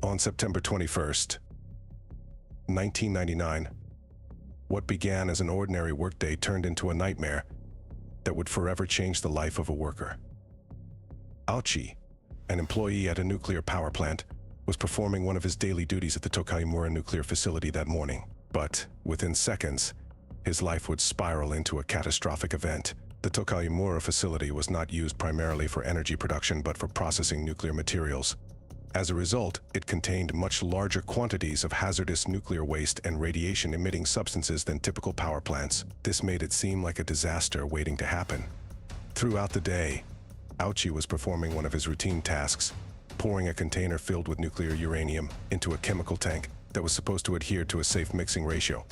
On September 21st, 1999, what began as an ordinary workday turned into a nightmare that would forever change the life of a worker. Ouchi, an employee at a nuclear power plant, was performing one of his daily duties at the Tokaimura nuclear facility that morning. But within seconds, his life would spiral into a catastrophic event. The Tokaimura facility was not used primarily for energy production but for processing nuclear materials. As a result, it contained much larger quantities of hazardous nuclear waste and radiation-emitting substances than typical power plants. This made it seem like a disaster waiting to happen. Throughout the day, Ouchi was performing one of his routine tasks, pouring a container filled with nuclear uranium into a chemical tank that was supposed to adhere to a safe mixing ratio.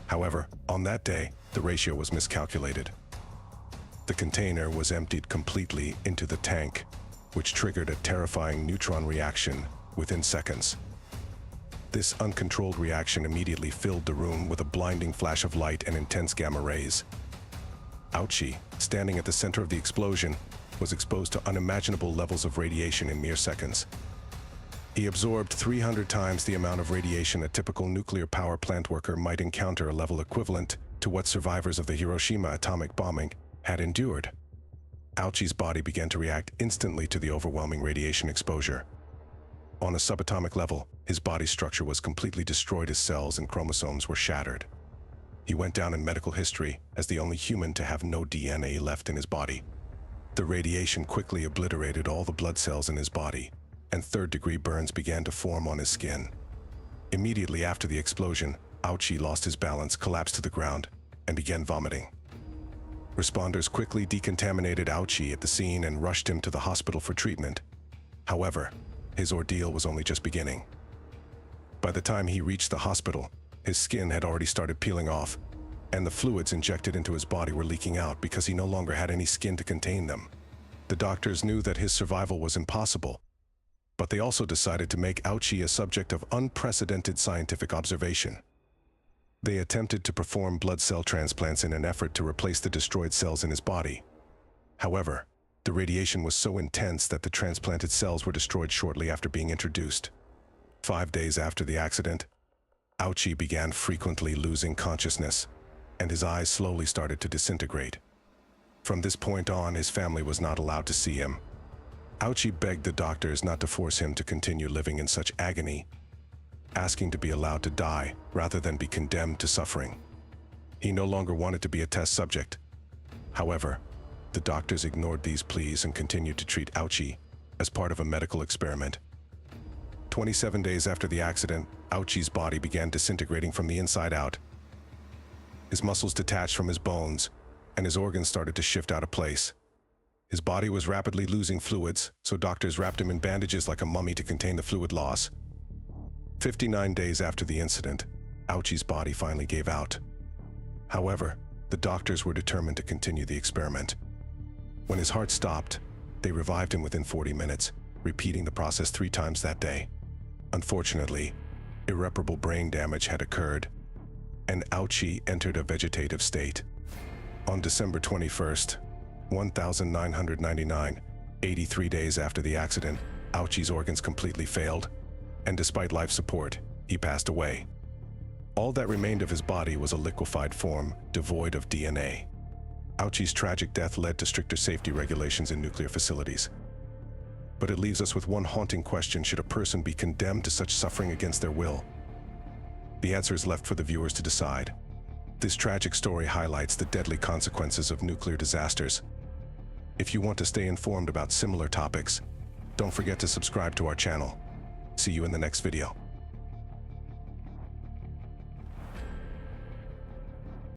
However, on that day, the ratio was miscalculated. The container was emptied completely into the tank, which triggered a terrifying neutron reaction within seconds. This uncontrolled reaction immediately filled the room with a blinding flash of light and intense gamma rays. Ouchi, standing at the center of the explosion, was exposed to unimaginable levels of radiation in mere seconds. He absorbed 300 times the amount of radiation a typical nuclear power plant worker might encounter, a level equivalent to what survivors of the Hiroshima atomic bombing had endured. Ouchi's body began to react instantly to the overwhelming radiation exposure. On a subatomic level, his body structure was completely destroyed. His cells and chromosomes were shattered. He went down in medical history as the only human to have no DNA left in his body. The radiation quickly obliterated all the blood cells in his body, and third-degree burns began to form on his skin. Immediately after the explosion, Ouchi lost his balance, collapsed to the ground, and began vomiting. Responders quickly decontaminated Ouchi at the scene and rushed him to the hospital for treatment. However, his ordeal was only just beginning. By the time he reached the hospital, his skin had already started peeling off, and the fluids injected into his body were leaking out because he no longer had any skin to contain them. The doctors knew that his survival was impossible, but they also decided to make Ouchi a subject of unprecedented scientific observation. They attempted to perform blood cell transplants in an effort to replace the destroyed cells in his body. However, the radiation was so intense that the transplanted cells were destroyed shortly after being introduced. 5 days after the accident, Ouchi began frequently losing consciousness, and his eyes slowly started to disintegrate. From this point on, his family was not allowed to see him. Ouchi begged the doctors not to force him to continue living in such agony, asking to be allowed to die rather than be condemned to suffering. He no longer wanted to be a test subject. However, the doctors ignored these pleas and continued to treat Ouchi as part of a medical experiment. 27 days after the accident, Ouchi's body began disintegrating from the inside out. His muscles detached from his bones, and his organs started to shift out of place. His body was rapidly losing fluids, so doctors wrapped him in bandages like a mummy to contain the fluid loss. 59 days after the incident, Ouchi's body finally gave out. However, the doctors were determined to continue the experiment. When his heart stopped, they revived him within 40 minutes, repeating the process 3 times that day. Unfortunately, irreparable brain damage had occurred, and Ouchi entered a vegetative state. On December 21st, 1999, 83 days after the accident, Ouchi's organs completely failed, and despite life support, he passed away. All that remained of his body was a liquefied form, devoid of DNA. Ouchi's tragic death led to stricter safety regulations in nuclear facilities. But it leaves us with one haunting question: should a person be condemned to such suffering against their will? The answer is left for the viewers to decide. This tragic story highlights the deadly consequences of nuclear disasters. If you want to stay informed about similar topics, don't forget to subscribe to our channel. See you in the next video.